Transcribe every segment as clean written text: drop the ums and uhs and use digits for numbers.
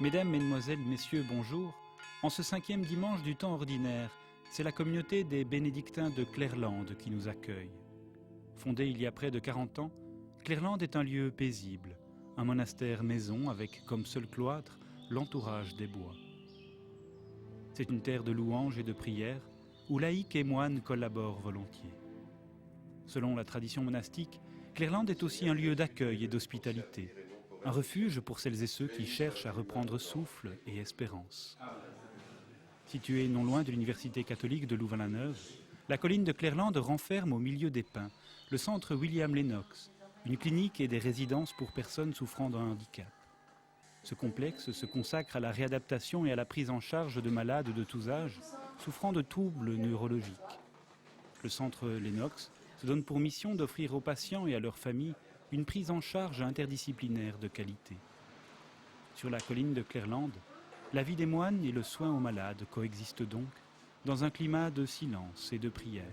Mesdames, Mesdemoiselles, Messieurs, bonjour. En ce 5e dimanche du temps ordinaire, c'est la communauté des bénédictins de Clairlande qui nous accueille. Fondée il y a près de 40 ans, Clairlande est un lieu paisible, un monastère maison avec comme seul cloître l'entourage des bois. C'est une terre de louanges et de prières où laïcs et moines collaborent volontiers. Selon la tradition monastique, Clairlande est aussi un lieu d'accueil et d'hospitalité, un refuge pour celles et ceux qui cherchent à reprendre souffle et espérance. Située non loin de l'université catholique de Louvain-la-Neuve, la colline de Clairlande renferme au milieu des pins le centre William Lennox, une clinique et des résidences pour personnes souffrant d'un handicap. Ce complexe se consacre à la réadaptation et à la prise en charge de malades de tous âges souffrant de troubles neurologiques. Le centre Lennox se donne pour mission d'offrir aux patients et à leurs familles une prise en charge interdisciplinaire de qualité. Sur la colline de Clairlande, la vie des moines et le soin aux malades coexistent donc dans un climat de silence et de prière.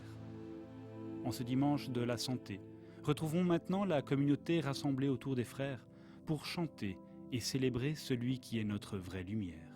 En ce dimanche de la santé, retrouvons maintenant la communauté rassemblée autour des frères pour chanter et célébrer celui qui est notre vraie lumière.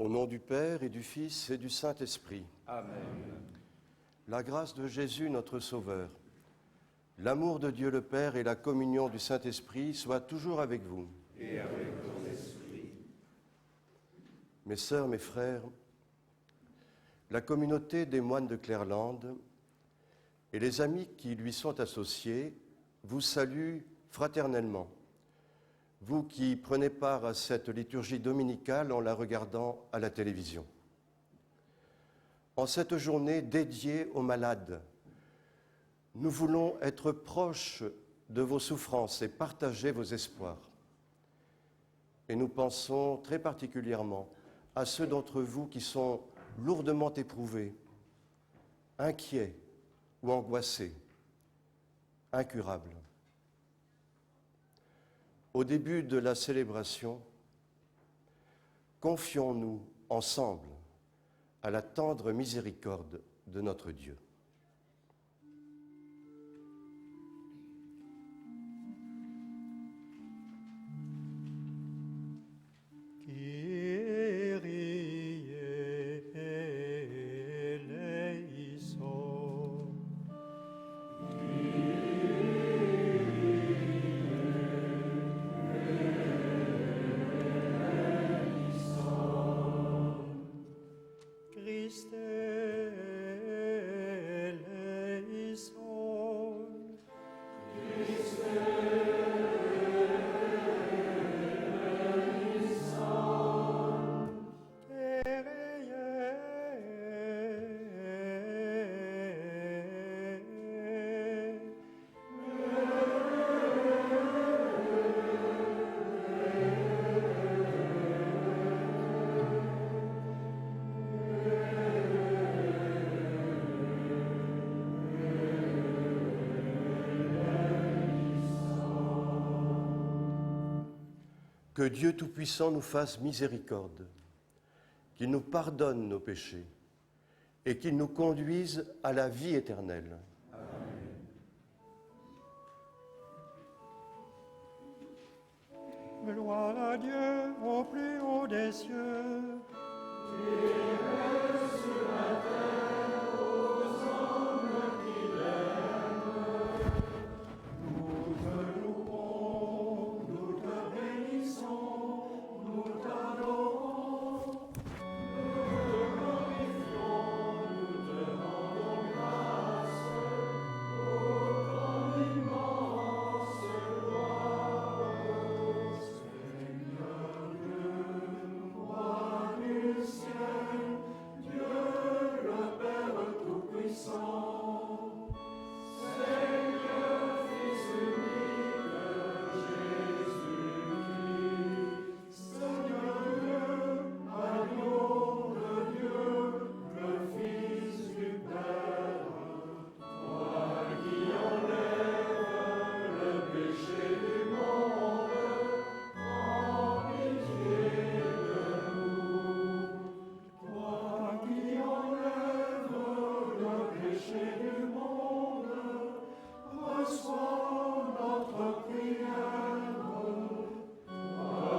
Au nom du Père et du Fils et du Saint-Esprit. Amen. La grâce de Jésus notre Sauveur, l'amour de Dieu le Père et la communion du Saint-Esprit soient toujours avec vous. Et avec ton esprit. Mes sœurs, mes frères, la communauté des moines de Clairlande et les amis qui lui sont associés vous saluent fraternellement. Vous qui prenez part à cette liturgie dominicale en la regardant à la télévision. En cette journée dédiée aux malades, nous voulons être proches de vos souffrances et partager vos espoirs. Et nous pensons très particulièrement à ceux d'entre vous qui sont lourdement éprouvés, inquiets ou angoissés, incurables. Au début de la célébration, confions-nous ensemble à la tendre miséricorde de notre Dieu. Christe Que Dieu Tout-Puissant nous fasse miséricorde, qu'il nous pardonne nos péchés et qu'il nous conduise à la vie éternelle. Amen. Gloire à Dieu au plus haut des cieux. Et sur la terre aux hommes qui l'aiment. Nous te louons, nous te bénissons, nous t'adorons, nous te glorifions, nous te rendons grâce, ô ton immense gloire. Seigneur Dieu, roi du ciel, Dieu le Père Tout-Puissant, Seigneur Fils unique Jésus-Christ, Seigneur Dieu, agneau de Dieu, le Fils du Père, toi qui enlèves le péché du monde, prends pitié de nous. Toi qui enlèves le péché du monde, reçois notre prière. Toi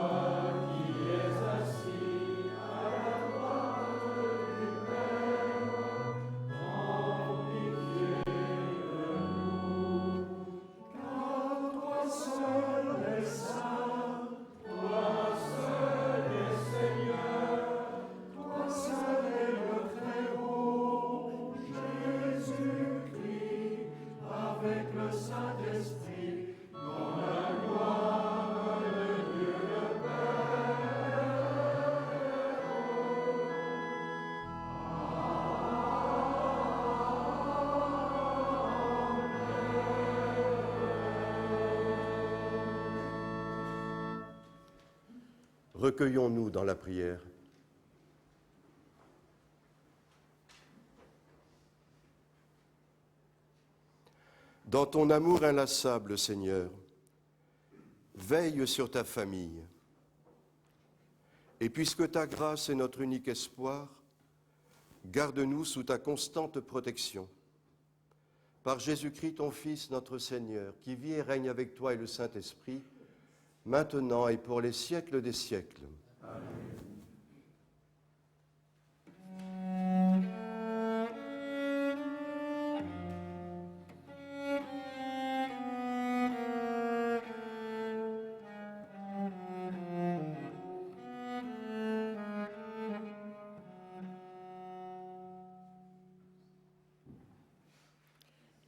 qui es assis à la droite du Père, prends pitié de nous. Car toi seul es saint, toi seul es Seigneur, toi seul es le Très-Haut, Jésus-Christ, avec le Saint-Esprit, dans la gloire de Dieu le Père. Recueillons-nous dans la prière. Dans ton amour inlassable, Seigneur, veille sur ta famille. Et puisque ta grâce est notre unique espoir, garde-nous sous ta constante protection. Par Jésus-Christ, ton Fils, notre Seigneur, qui vit et règne avec toi et le Saint-Esprit, maintenant et pour les siècles des siècles. Amen.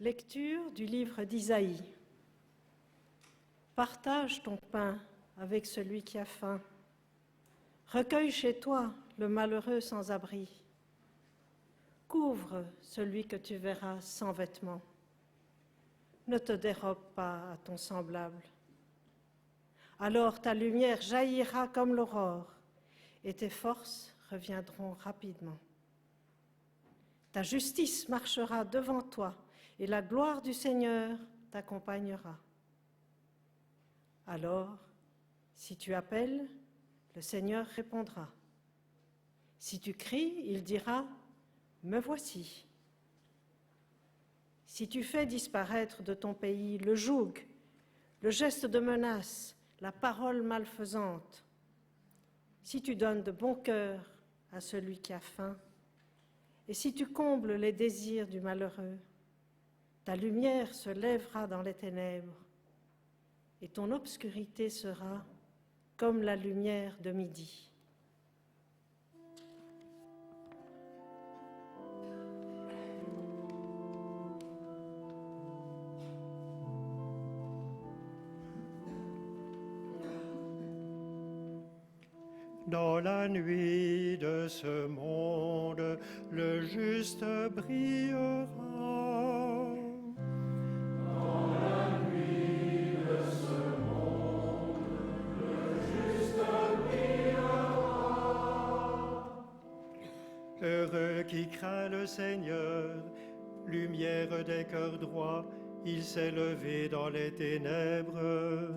Lecture du livre d'Isaïe. Partage ton pain avec celui qui a faim. Recueille chez toi le malheureux sans abri. Couvre celui que tu verras sans vêtements. Ne te dérobe pas à ton semblable. Alors ta lumière jaillira comme l'aurore et tes forces reviendront rapidement. Ta justice marchera devant toi et la gloire du Seigneur t'accompagnera. Alors, si tu appelles, le Seigneur répondra. Si tu cries, il dira « Me voici ». Si tu fais disparaître de ton pays le joug, le geste de menace, la parole malfaisante, si tu donnes de bon cœur à celui qui a faim, et si tu combles les désirs du malheureux, ta lumière se lèvera dans les ténèbres, et ton obscurité sera comme la lumière de midi. Dans la nuit de ce monde, le juste brillera. Heureux qui craint le Seigneur, lumière des cœurs droits, il s'est levé dans les ténèbres.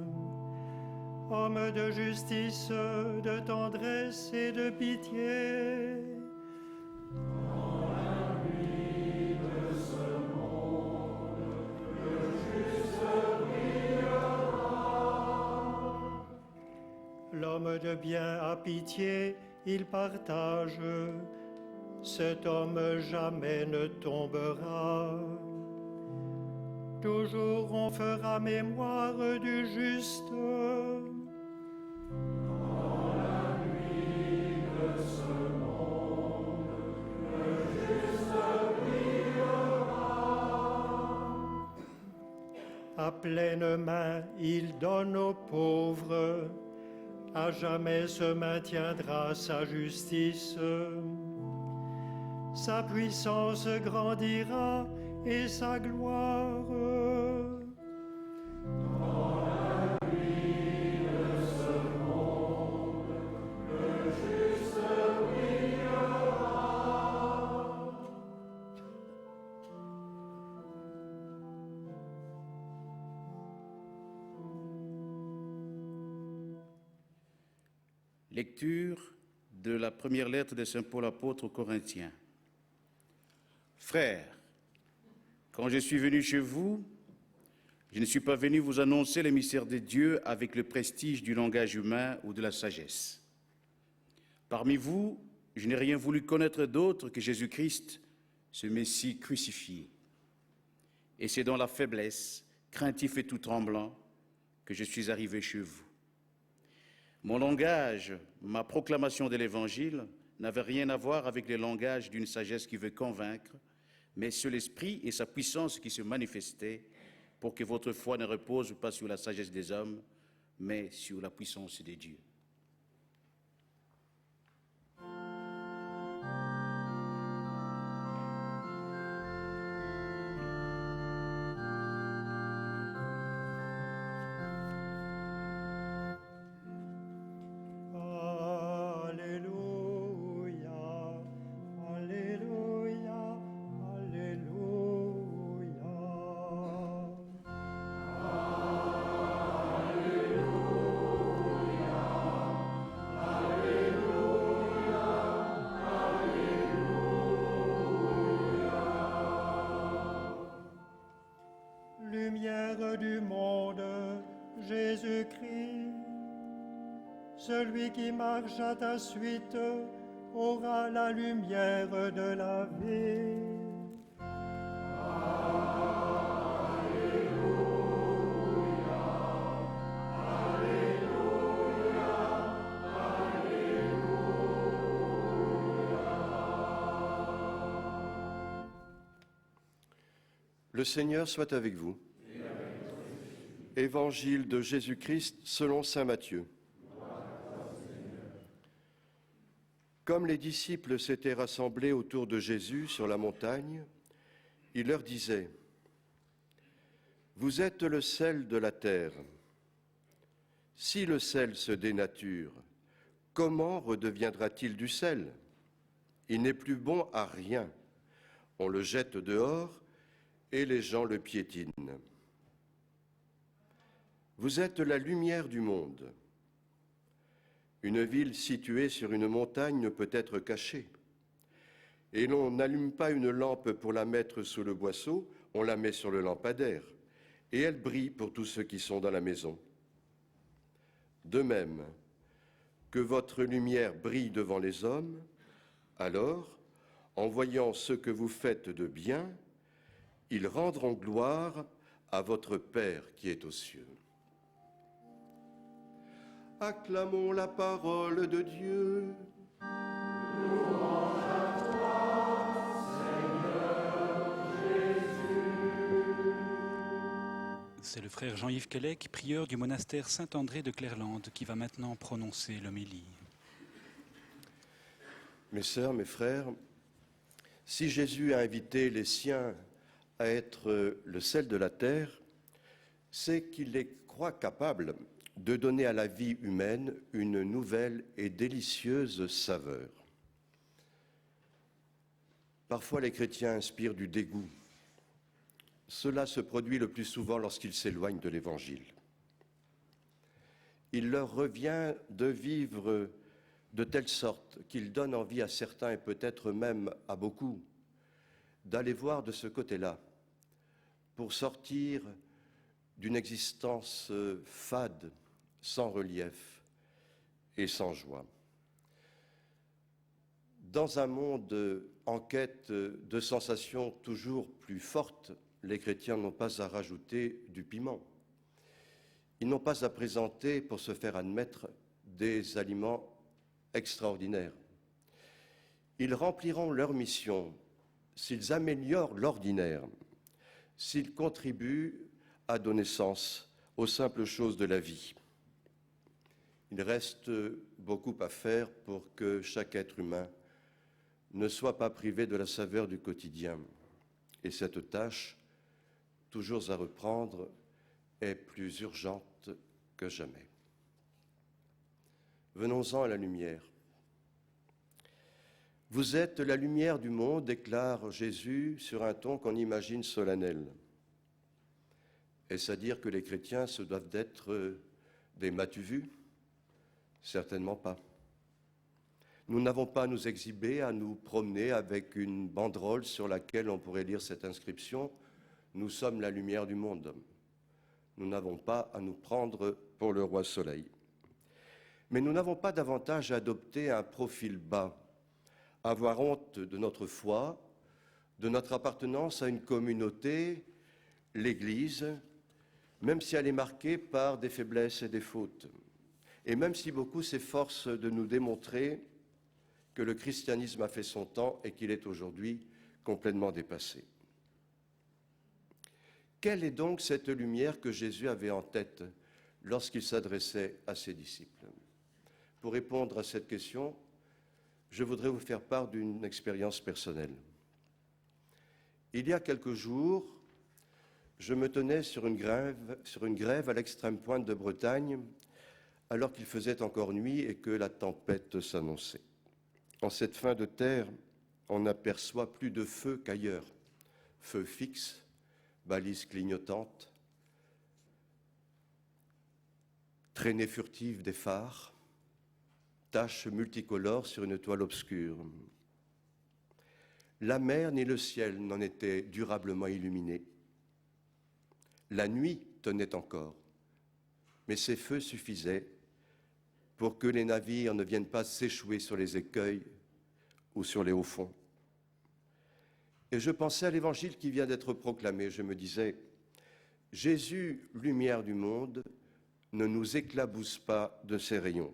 Homme de justice, de tendresse et de pitié, l'homme de bien a pitié, il partage, cet homme jamais ne tombera. Toujours on fera mémoire du juste. À pleine main, il donne aux pauvres, à jamais se maintiendra sa justice. Sa puissance grandira et sa gloire. Dans la nuit de ce monde, le juste brillera. Lecture de la première lettre de Saint Paul apôtre aux Corinthiens. Frères, quand je suis venu chez vous, je ne suis pas venu vous annoncer les mystères de Dieu avec le prestige du langage humain ou de la sagesse. Parmi vous, je n'ai rien voulu connaître d'autre que Jésus-Christ, ce Messie crucifié. Et c'est dans la faiblesse, craintif et tout tremblant, que je suis arrivé chez vous. Mon langage, ma proclamation de l'Évangile n'avait rien à voir avec le langage d'une sagesse qui veut convaincre, mais c'est l'Esprit et sa puissance qui se manifestaient pour que votre foi ne repose pas sur la sagesse des hommes, mais sur la puissance de Dieu. Lumière du monde, Jésus-Christ, celui qui marche à ta suite aura la lumière de la vie. Le Seigneur soit avec vous. Évangile de Jésus-Christ selon saint Matthieu. Comme les disciples s'étaient rassemblés autour de Jésus sur la montagne, il leur disait : « Vous êtes le sel de la terre. Si le sel se dénature, comment redeviendra-t-il du sel ? Il n'est plus bon à rien. On le jette dehors et les gens le piétinent. Vous êtes la lumière du monde. Une ville située sur une montagne ne peut être cachée. Et l'on n'allume pas une lampe pour la mettre sous le boisseau, on la met sur le lampadaire, et elle brille pour tous ceux qui sont dans la maison. De même, que votre lumière brille devant les hommes, alors, en voyant ce que vous faites de bien, ils rendront gloire à votre Père qui est aux cieux. Acclamons la parole de Dieu. Louange à toi, Seigneur Jésus. C'est le frère Jean-Yves Quellec, prieur du monastère Saint-André de Clairlande, qui va maintenant prononcer l'homélie. Mes sœurs, mes frères, si Jésus a invité les siens à être le sel de la terre, c'est qu'il les croit capables de donner à la vie humaine une nouvelle et délicieuse saveur. Parfois, les chrétiens inspirent du dégoût. Cela se produit le plus souvent lorsqu'ils s'éloignent de l'Évangile. il leur revient de vivre de telle sorte qu'il donne envie à certains, et peut-être même à beaucoup, d'aller voir de ce côté-là, pour sortir d'une existence fade, sans relief et sans joie. Dans un monde en quête de sensations toujours plus fortes, les chrétiens n'ont pas à rajouter du piment. Ils n'ont pas à présenter, pour se faire admettre, des aliments extraordinaires. Ils rempliront leur mission s'ils améliorent l'ordinaire, s'ils contribuent à donner sens aux simples choses de la vie. Il reste beaucoup à faire pour que chaque être humain ne soit pas privé de la saveur du quotidien. Et cette tâche, toujours à reprendre, est plus urgente que jamais. Venons-en à la lumière. Vous êtes la lumière du monde, déclare Jésus sur un ton qu'on imagine solennel. Est-ce à dire que les chrétiens se doivent d'être des m'as-tu-vus ? Certainement pas. Nous n'avons pas à nous exhiber, à nous promener avec une banderole sur laquelle on pourrait lire cette inscription « Nous sommes la lumière du monde ». Nous n'avons pas à nous prendre pour le roi soleil. Mais nous n'avons pas davantage à adopter un profil bas, avoir honte de notre foi, de notre appartenance à une communauté, l'Église, même si elle est marquée par des faiblesses et des fautes. Et même si beaucoup s'efforcent de nous démontrer que le christianisme a fait son temps et qu'il est aujourd'hui complètement dépassé. Quelle est donc cette lumière que Jésus avait en tête lorsqu'il s'adressait à ses disciples ? Pour répondre à cette question, je voudrais vous faire part d'une expérience personnelle. Il y a quelques jours, je me tenais sur une grève à l'extrême pointe de Bretagne, alors qu'il faisait encore nuit et que la tempête s'annonçait. En cette fin de terre, on n'aperçoit plus de feu qu'ailleurs. Feu fixe, balises clignotantes, traînées furtives des phares, taches multicolores sur une toile obscure. La mer ni le ciel n'en étaient durablement illuminés. La nuit tenait encore, mais ces feux suffisaient pour que les navires ne viennent pas s'échouer sur les écueils ou sur les hauts fonds. Et je pensais à l'évangile qui vient d'être proclamé. Je me disais, Jésus, lumière du monde, ne nous éclabousse pas de ses rayons.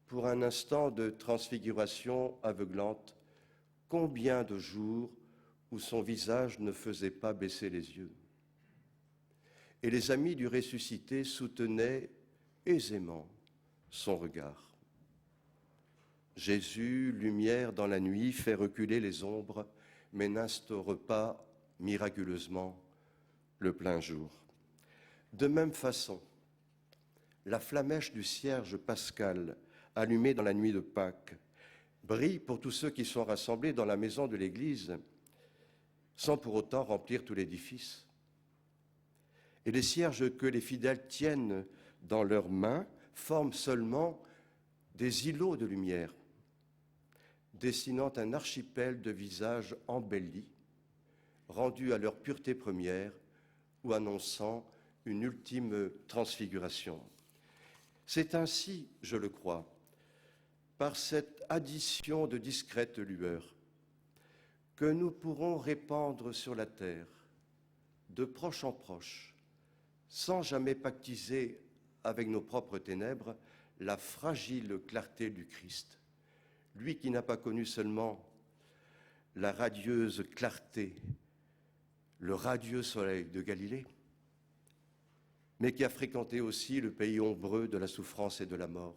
Pour un instant de transfiguration aveuglante, combien de jours où son visage ne faisait pas baisser les yeux. Et les amis du ressuscité soutenaient aisément son regard. Jésus, lumière dans la nuit, fait reculer les ombres, mais n'instaure pas miraculeusement le plein jour. De même façon, la flamèche du cierge pascal, allumée dans la nuit de Pâques, brille pour tous ceux qui sont rassemblés dans la maison de l'Église, sans pour autant remplir tout l'édifice. Et les cierges que les fidèles tiennent dans leurs mains forment seulement des îlots de lumière, dessinant un archipel de visages embellis, rendus à leur pureté première ou annonçant une ultime transfiguration. C'est ainsi, je le crois, par cette addition de discrètes lueurs, que nous pourrons répandre sur la terre, de proche en proche, sans jamais pactiser avec nos propres ténèbres, la fragile clarté du Christ, lui qui n'a pas connu seulement la radieuse clarté, le radieux soleil de Galilée, mais qui a fréquenté aussi le pays ombreux de la souffrance et de la mort.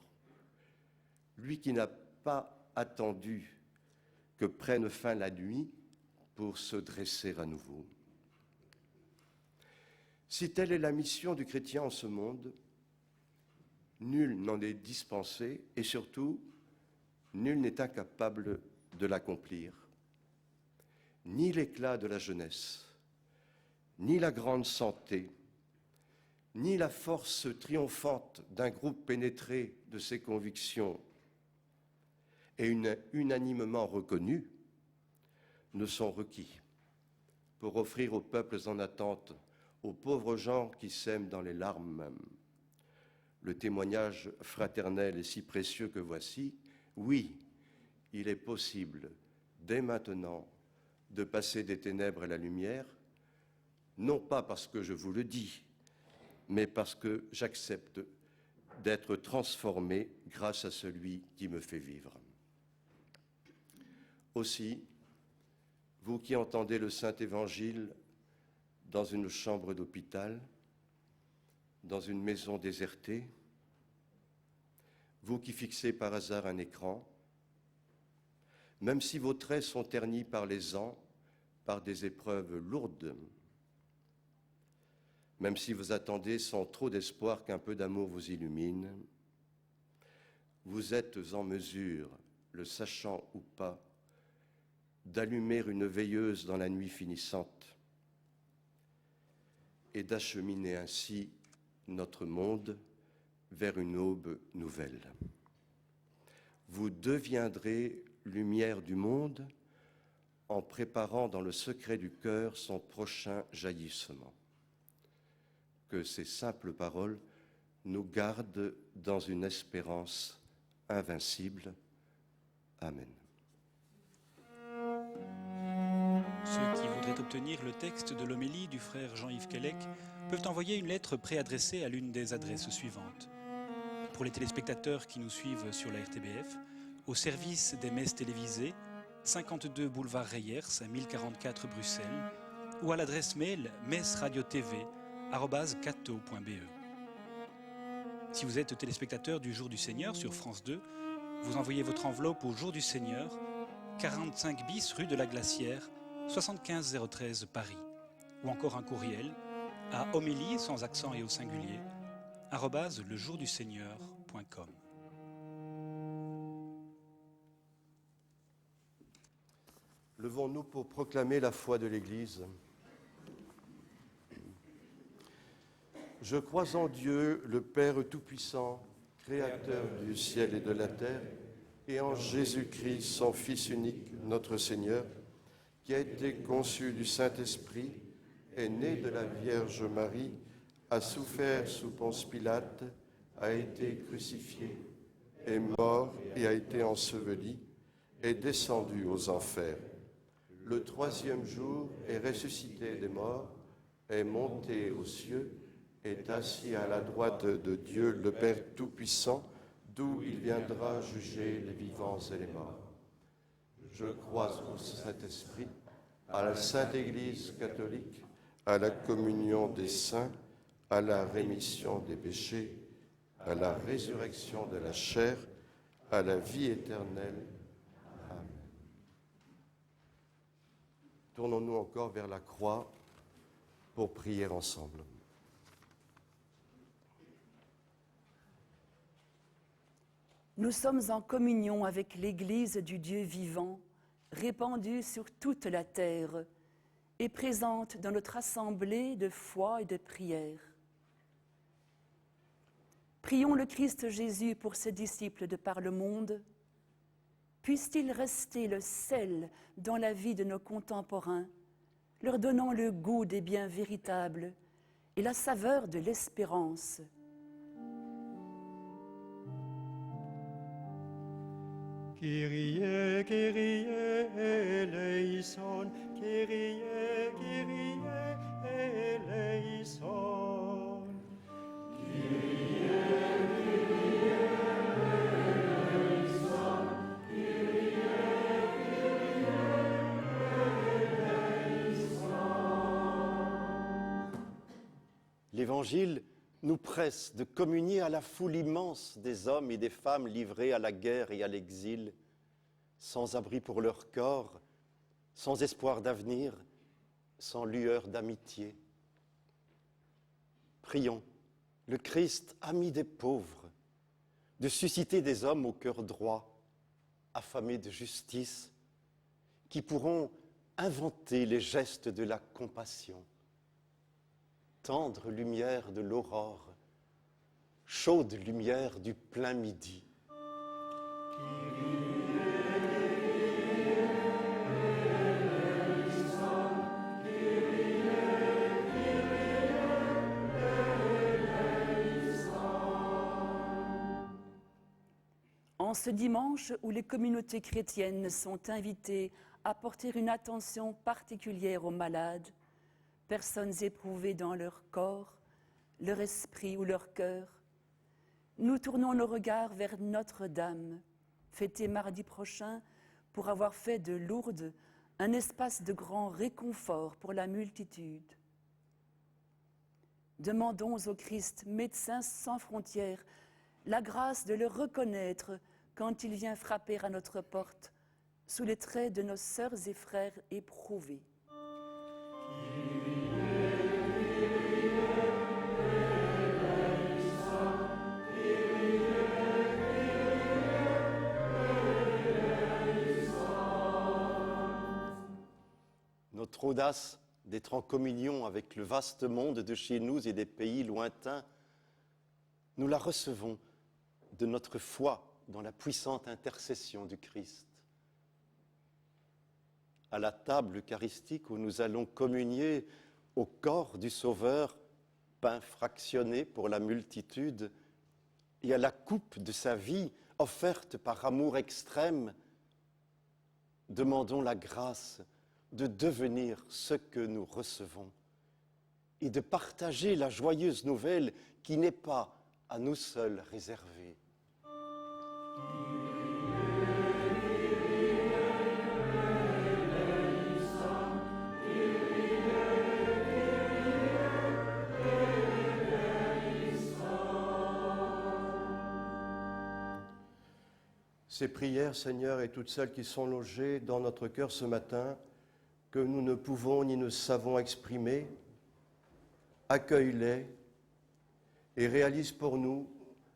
Lui qui n'a pas attendu que prenne fin la nuit pour se dresser à nouveau. Si telle est la mission du chrétien en ce monde, nul n'en est dispensé et surtout, nul n'est incapable de l'accomplir. Ni l'éclat de la jeunesse, ni la grande santé, ni la force triomphante d'un groupe pénétré de ses convictions et unanimement reconnues ne sont requis pour offrir aux peuples en attente, aux pauvres gens qui s'aiment dans les larmes, le témoignage fraternel et si précieux que voici. Oui, il est possible, dès maintenant, de passer des ténèbres à la lumière, non pas parce que je vous le dis, mais parce que j'accepte d'être transformé grâce à celui qui me fait vivre. Aussi, vous qui entendez le Saint-Évangile dans une chambre d'hôpital, dans une maison désertée, vous qui fixez par hasard un écran, même si vos traits sont ternis par les ans, par des épreuves lourdes, même si vous attendez sans trop d'espoir qu'un peu d'amour vous illumine, vous êtes en mesure, le sachant ou pas, d'allumer une veilleuse dans la nuit finissante et d'acheminer ainsi notre monde vers une aube nouvelle. Vous deviendrez lumière du monde en préparant dans le secret du cœur son prochain jaillissement. Que ces simples paroles nous gardent dans une espérance invincible. Amen. Ceux qui voudraient obtenir le texte de l'homélie du frère Jean-Yves Quellec peuvent envoyer une lettre préadressée à l'une des adresses suivantes. Pour les téléspectateurs qui nous suivent sur la RTBF, au service des messes télévisées, 52 boulevard Reyers, 1044 Bruxelles, ou à l'adresse mail messradiotv@cato.be. Si vous êtes téléspectateur du Jour du Seigneur sur France 2, vous envoyez votre enveloppe au Jour du Seigneur, 45 bis rue de la Glacière, 75 013 Paris, ou encore un courriel à homélie sans accent et au singulier @lejourduseigneur.com. Levons-nous pour proclamer la foi de l'Église. Je crois en Dieu, le Père Tout-Puissant, Créateur du ciel et de la terre, et en Jésus-Christ, son Fils unique, notre Seigneur, qui a été conçu du Saint-Esprit, est né de la Vierge Marie, a souffert sous Ponce Pilate, a été crucifié, est mort et a été enseveli, est descendu aux enfers. Le troisième jour est ressuscité des morts, est monté aux cieux, est assis à la droite de Dieu, le Père Tout-Puissant, d'où il viendra juger les vivants et les morts. Je crois au Saint-Esprit, à la Sainte Église catholique, à la communion des saints, à la rémission des péchés, à la résurrection de la chair, à la vie éternelle. Amen. Tournons-nous encore vers la croix pour prier ensemble. Nous sommes en communion avec l'Église du Dieu vivant, répandue sur toute la terre et présente dans notre assemblée de foi et de prière. Prions le Christ Jésus pour ses disciples de par le monde. Puisse-t-il rester le sel dans la vie de nos contemporains, leur donnant le goût des biens véritables et la saveur de l'espérance. Kyrie, Kyrie, eleison, Kyrie, Kyrie, eleison. L'Évangile nous presse de communier à la foule immense des hommes et des femmes livrés à la guerre et à l'exil, sans abri pour leur corps, sans espoir d'avenir, sans lueur d'amitié. Prions le Christ, ami des pauvres, de susciter des hommes au cœur droit, affamés de justice, qui pourront inventer les gestes de la compassion. tendre lumière de l'aurore, chaude lumière du plein midi. En ce dimanche où les communautés chrétiennes sont invitées à porter une attention particulière aux malades, personnes éprouvées dans leur corps, leur esprit ou leur cœur, nous tournons nos regards vers Notre-Dame, fêtée mardi prochain pour avoir fait de Lourdes un espace de grand réconfort pour la multitude. Demandons au Christ, médecin sans frontières, la grâce de le reconnaître quand il vient frapper à notre porte, sous les traits de nos sœurs et frères éprouvés. Notre audace d'être en communion avec le vaste monde de chez nous et des pays lointains, nous la recevons de notre foi dans la puissante intercession du Christ. À la table eucharistique où nous allons communier au corps du Sauveur, pain fractionné pour la multitude, et à la coupe de sa vie offerte par amour extrême, demandons la grâce de devenir ce que nous recevons et de partager la joyeuse nouvelle qui n'est pas à nous seuls réservée. Ces prières, Seigneur, et toutes celles qui sont logées dans notre cœur ce matin, que nous ne pouvons ni ne savons exprimer, accueille-les et réalise pour nous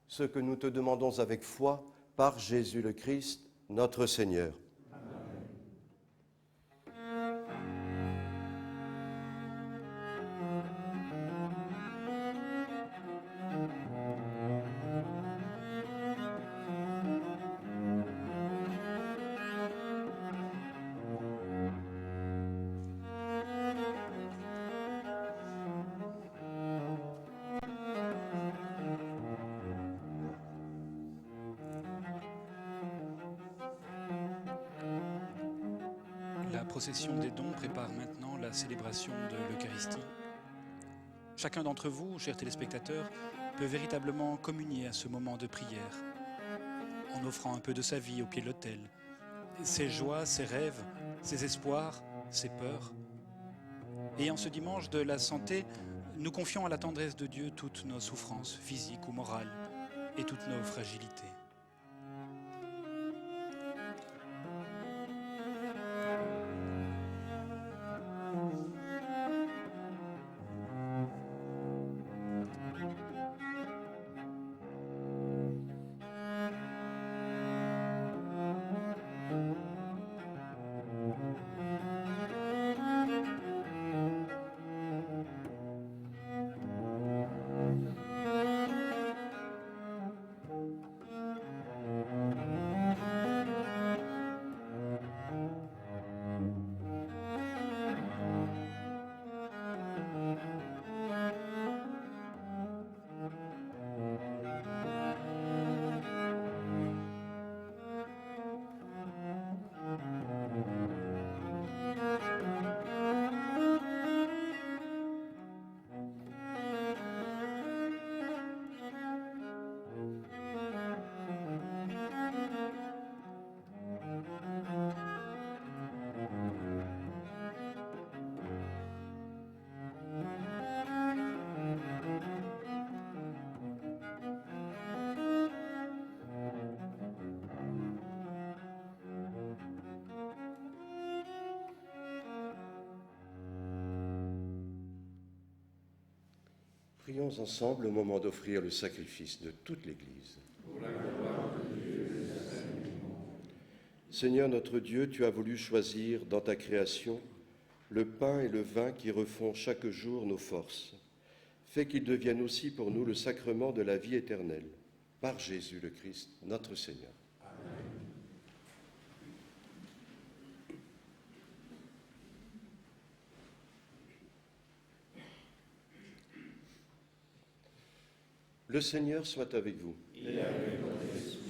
ce que nous te demandons avec foi par Jésus le Christ, notre Seigneur. La procession des dons prépare maintenant la célébration de l'Eucharistie. Chacun d'entre vous, chers téléspectateurs, peut véritablement communier à ce moment de prière, en offrant un peu de sa vie au pied de l'autel, ses joies, ses rêves, ses espoirs, ses peurs. Et en ce dimanche de la santé, nous confions à la tendresse de Dieu toutes nos souffrances, physiques ou morales, et toutes nos fragilités. Prions ensemble au moment d'offrir le sacrifice de toute l'Église. Seigneur notre Dieu, tu as voulu choisir dans ta création le pain et le vin qui refont chaque jour nos forces. fais qu'il devienne aussi pour nous le sacrement de la vie éternelle. Par Jésus le Christ, notre Seigneur. Le Seigneur soit avec vous. Et avec votre esprit.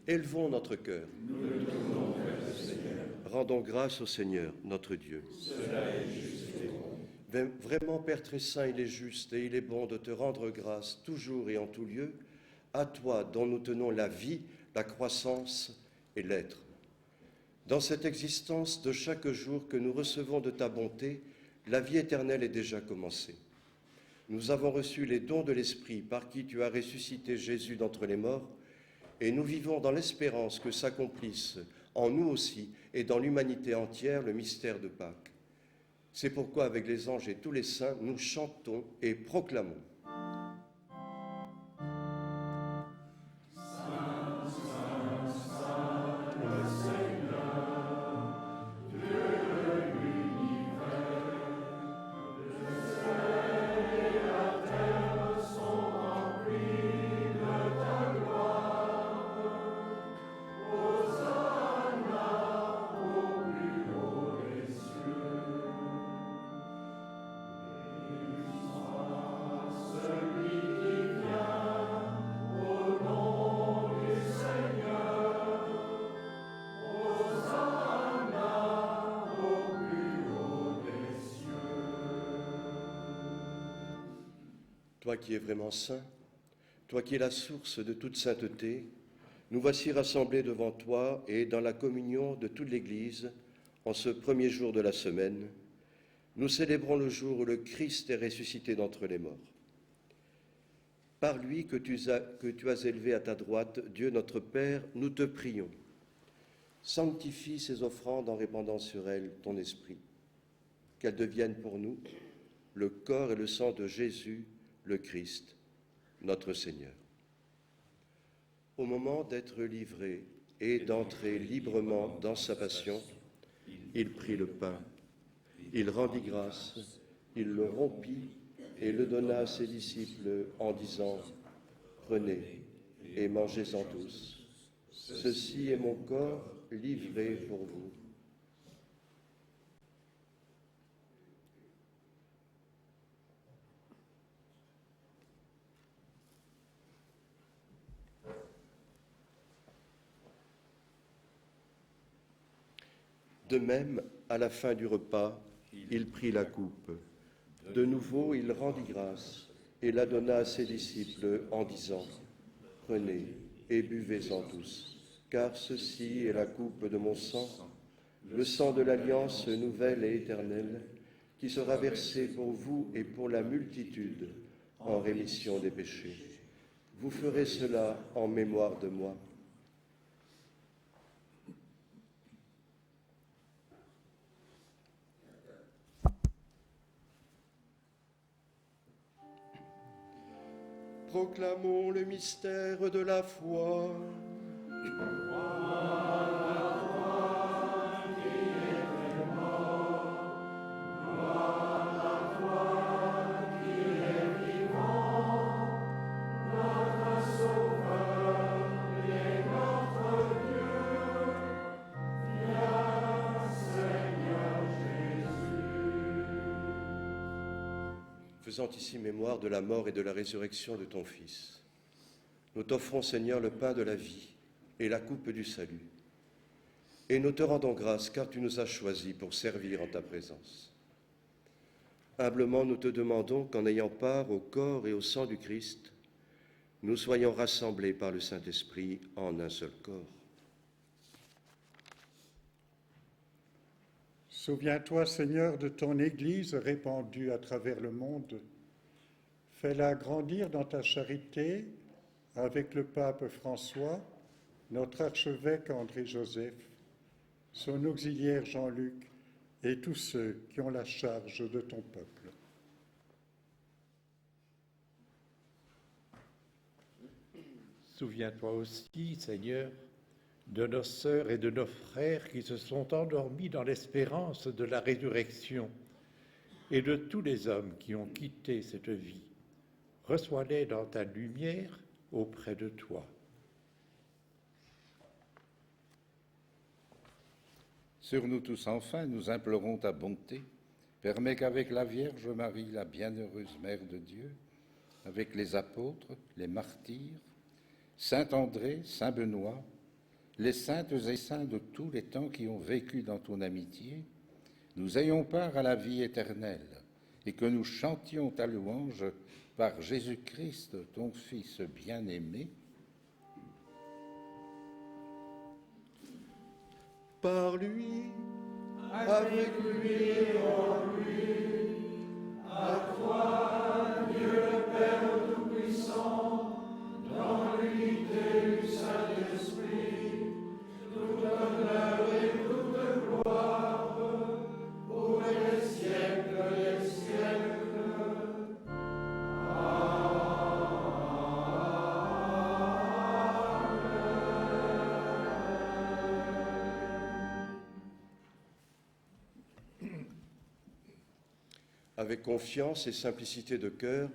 Élevons notre cœur. Nous le tournons vers le Seigneur. Rendons grâce au Seigneur, notre Dieu. Cela est juste et bon. Vraiment, Père très saint, il est juste et il est bon de te rendre grâce toujours et en tout lieu, à toi dont nous tenons la vie, la croissance et l'être. Dans cette existence de chaque jour que nous recevons de ta bonté, la vie éternelle est déjà commencée. Nous avons reçu les dons de l'Esprit par qui tu as ressuscité Jésus d'entre les morts, et nous vivons dans l'espérance que s'accomplisse en nous aussi et dans l'humanité entière le mystère de Pâques. C'est pourquoi, avec les anges et tous les saints, nous chantons et proclamons. Toi qui es vraiment saint, toi qui es la source de toute sainteté, nous voici rassemblés devant toi et dans la communion de toute l'Église, en ce premier jour de la semaine, nous célébrons le jour où le Christ est ressuscité d'entre les morts. Par lui que tu as élevé à ta droite, Dieu notre Père, nous te prions. Sanctifie ces offrandes en répandant sur elles ton esprit, qu'elles deviennent pour nous le corps et le sang de Jésus, le Christ, notre Seigneur. Au moment d'être livré et d'entrer librement dans sa passion, il prit le pain, il rendit grâce, il le rompit et le donna à ses disciples en disant « Prenez et mangez-en tous. Ceci est mon corps livré pour vous. » De même, à la fin du repas, il prit la coupe. De nouveau, il rendit grâce et la donna à ses disciples en disant « Prenez et buvez-en tous, car ceci est la coupe de mon sang, le sang de l'alliance nouvelle et éternelle, qui sera versé pour vous et pour la multitude en rémission des péchés. Vous ferez cela en mémoire de moi. » Proclamons le mystère de la foi. Faisant ici mémoire de la mort et de la résurrection de ton Fils, nous t'offrons, Seigneur, le pain de la vie et la coupe du salut. Et nous te rendons grâce, car tu nous as choisis pour servir en ta présence. Humblement, nous te demandons qu'en ayant part au corps et au sang du Christ, nous soyons rassemblés par le Saint-Esprit en un seul corps. Souviens-toi, Seigneur, de ton Église répandue à travers le monde. Fais-la grandir dans ta charité avec le pape François, notre archevêque André-Joseph, son auxiliaire Jean-Luc et tous ceux qui ont la charge de ton peuple. Souviens-toi aussi, Seigneur, de nos sœurs et de nos frères qui se sont endormis dans l'espérance de la résurrection et de tous les hommes qui ont quitté cette vie reçois-les dans ta lumière auprès de toi. Sur nous tous enfin, nous implorons ta bonté. Permets qu'avec la Vierge Marie, la bienheureuse Mère de Dieu, avec les apôtres, les martyrs, Saint André, Saint Benoît, les saintes et saints de tous les temps qui ont vécu dans ton amitié, nous ayons part à la vie éternelle et que nous chantions ta louange par Jésus-Christ, ton Fils bien-aimé. Par lui, avec lui et en lui, à toi, Dieu le Père Tout-Puissant, dans l'unité du Saint-Esprit, tout honneur et toute gloire, pour les siècles des siècles. Avec confiance et simplicité de cœur,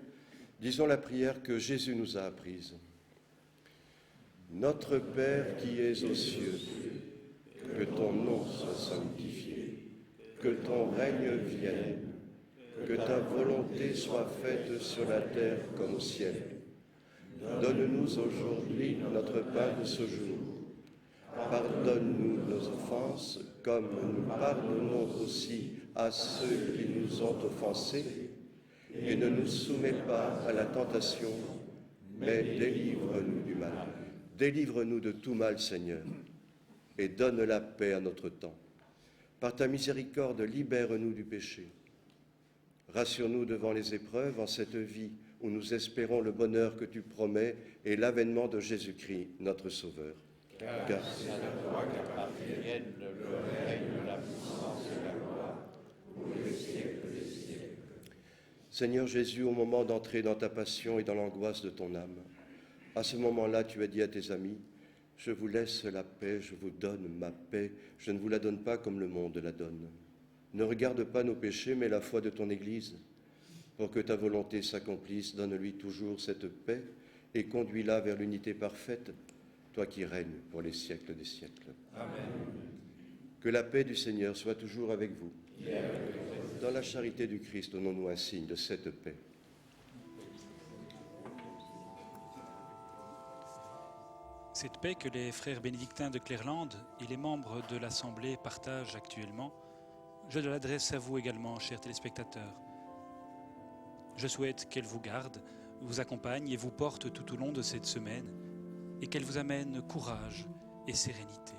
disons la prière que Jésus nous a apprise. Notre Père qui es aux cieux, que ton nom soit sanctifié, que ton règne vienne, que ta volonté soit faite sur la terre comme au ciel. Donne-nous aujourd'hui notre pain de ce jour. Pardonne-nous nos offenses, comme nous pardonnons aussi à ceux qui nous ont offensés, et ne nous soumets pas à la tentation, mais délivre-nous du mal. Délivre-nous de tout mal, Seigneur, et donne la paix à notre temps. Par ta miséricorde, libère-nous du péché. Rassure-nous devant les épreuves en cette vie où nous espérons le bonheur que tu promets et l'avènement de Jésus-Christ, notre Sauveur. Car c'est à toi qu'appartiennent le règne, la puissance et la gloire, pour les siècles des siècles. Seigneur Jésus, au moment d'entrer dans ta passion et dans l'angoisse de ton âme, à ce moment-là, tu as dit à tes amis, « Je vous laisse la paix, je vous donne ma paix, je ne vous la donne pas comme le monde la donne. Ne regarde pas nos péchés, mais la foi de ton Église. Pour que ta volonté s'accomplisse, donne-lui toujours cette paix et conduis-la vers l'unité parfaite, toi qui règnes pour les siècles des siècles. Amen. Que la paix du Seigneur soit toujours avec vous. Dans la charité du Christ, donnons-nous un signe de cette paix. Cette paix que les frères bénédictins de Clairlande et les membres de l'Assemblée partagent actuellement, je l'adresse à vous également, chers téléspectateurs. Je souhaite qu'elle vous garde, vous accompagne et vous porte tout au long de cette semaine, et qu'elle vous amène courage et sérénité.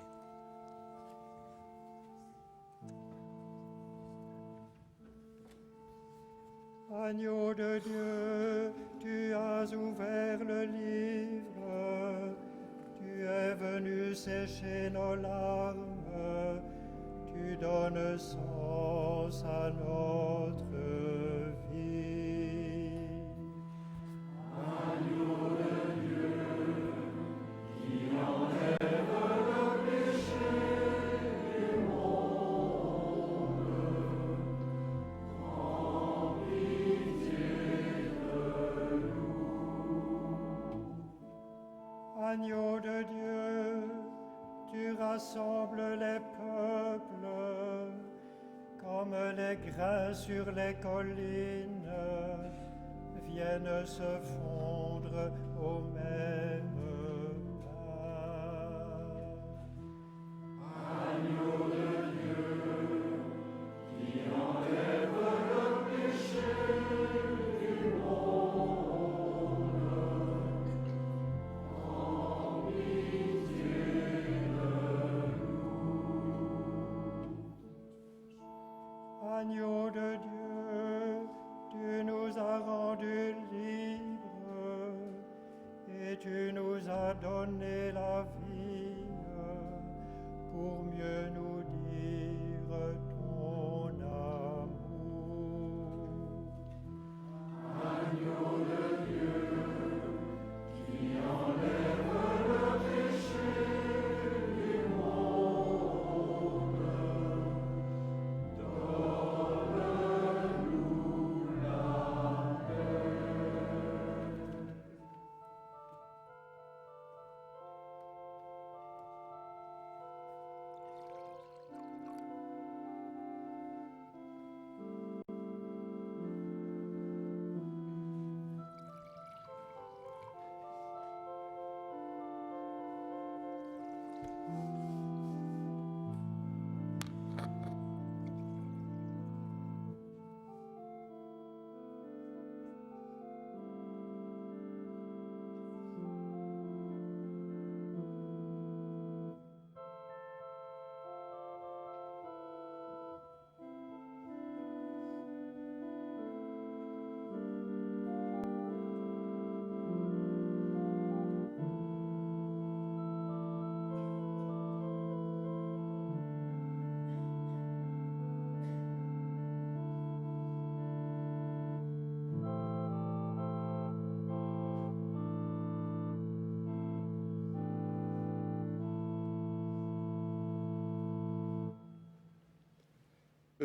Agneau de Dieu, tu as ouvert le livre, tu es venu sécher nos larmes, tu donnes sens à notre vie. Agneau de Dieu, qui enlève le péché du monde, prends pitié de nous. Agneau de Dieu, tu rassembles les peuples comme les grains sur les collines viennent se fondre au même pain. Agneau de Dieu, qui enlève le péché du monde, prends pitié de nous. Agneau de Dieu, tu nous as rendus libres et tu nous as donné la vie pour mieux nous dire ton amour. Agneau de Dieu, qui enlève le péché du monde, donne-nous la paix.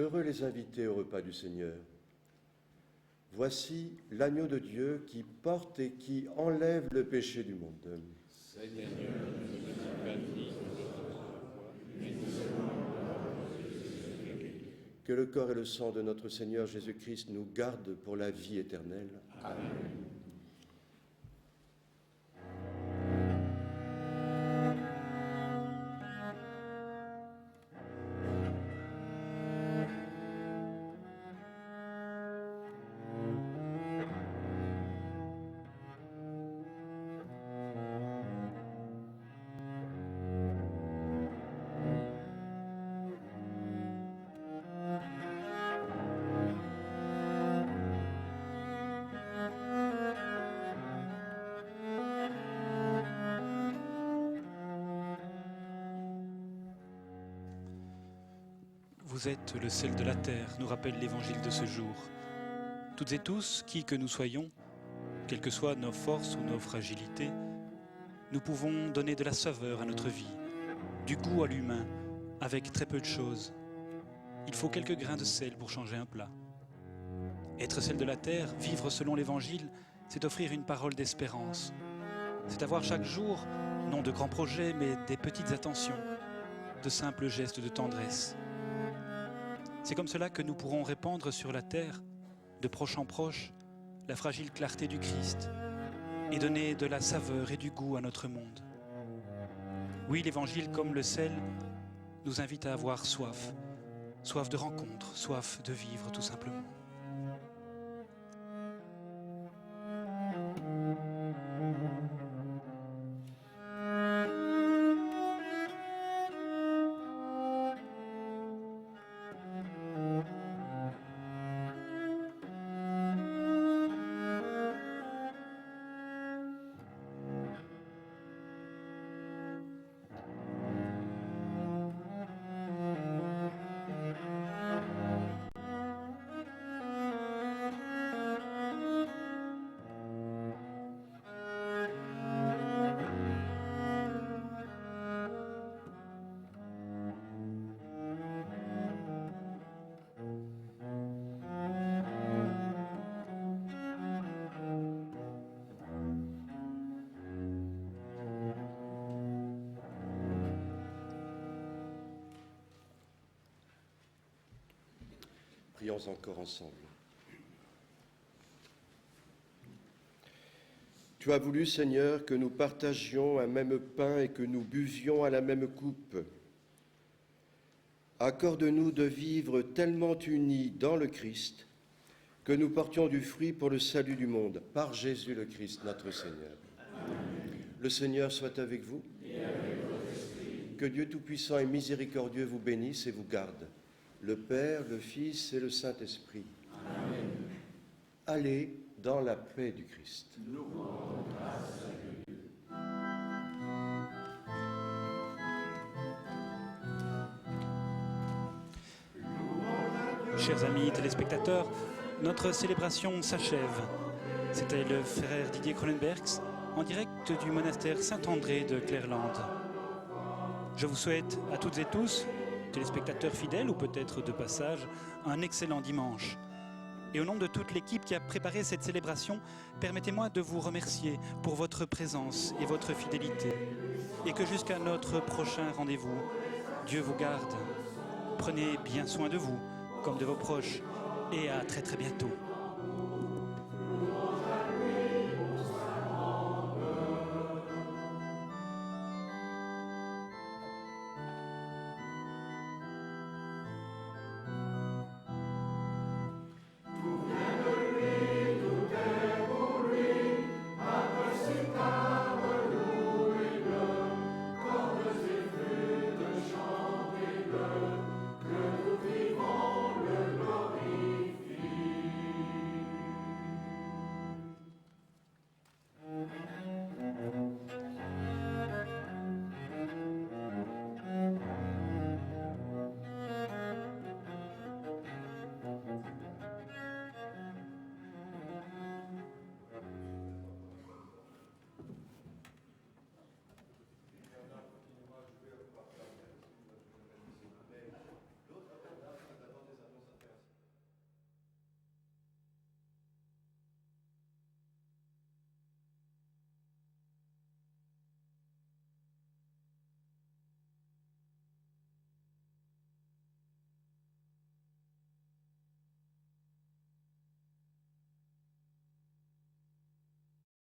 Heureux les invités au repas du Seigneur. Voici l'agneau de Dieu qui porte et qui enlève le péché du monde. Seigneur, ne nous dis pas dignes de recevoir, mais dis-le-moi Que le corps et le sang de notre Seigneur Jésus-Christ nous gardent pour la vie éternelle. Amen. Vous êtes le sel de la terre, nous rappelle l'évangile de ce jour. Toutes et tous, qui que nous soyons, quelles que soient nos forces ou nos fragilités, nous pouvons donner de la saveur à notre vie, du goût à l'humain, avec très peu de choses. Il faut quelques grains de sel pour changer un plat. Être sel de la terre, vivre selon l'évangile, c'est offrir une parole d'espérance. C'est avoir chaque jour, non de grands projets, mais des petites attentions, de simples gestes de tendresse. C'est comme cela que nous pourrons répandre sur la terre, de proche en proche, la fragile clarté du Christ et donner de la saveur et du goût à notre monde. Oui, l'Évangile, comme le sel, nous invite à avoir soif, soif de rencontre, soif de vivre tout simplement. Prions encore ensemble. Tu as voulu, Seigneur, que nous partagions un même pain et que nous buvions à la même coupe. Accorde-nous de vivre tellement unis dans le Christ que nous portions du fruit pour le salut du monde, par Jésus le Christ, notre Seigneur. Amen. Le Seigneur soit avec vous. Et avec votre esprit. Que Dieu Tout-Puissant et Miséricordieux vous bénisse et vous garde. Le Père, le Fils et le Saint-Esprit. Amen. Allez dans la paix du Christ. Nous rendons grâce à Dieu. Chers amis téléspectateurs, notre célébration s'achève. C'était le frère Didier Cronenbergs en direct du monastère Saint-André de Clairlande. Je vous souhaite à toutes et tous, téléspectateurs fidèles ou peut-être de passage, un excellent dimanche. Et au nom de toute l'équipe qui a préparé cette célébration, permettez-moi de vous remercier pour votre présence et votre fidélité. Et que jusqu'à notre prochain rendez-vous, Dieu vous garde. Prenez bien soin de vous, comme de vos proches, et à très très bientôt.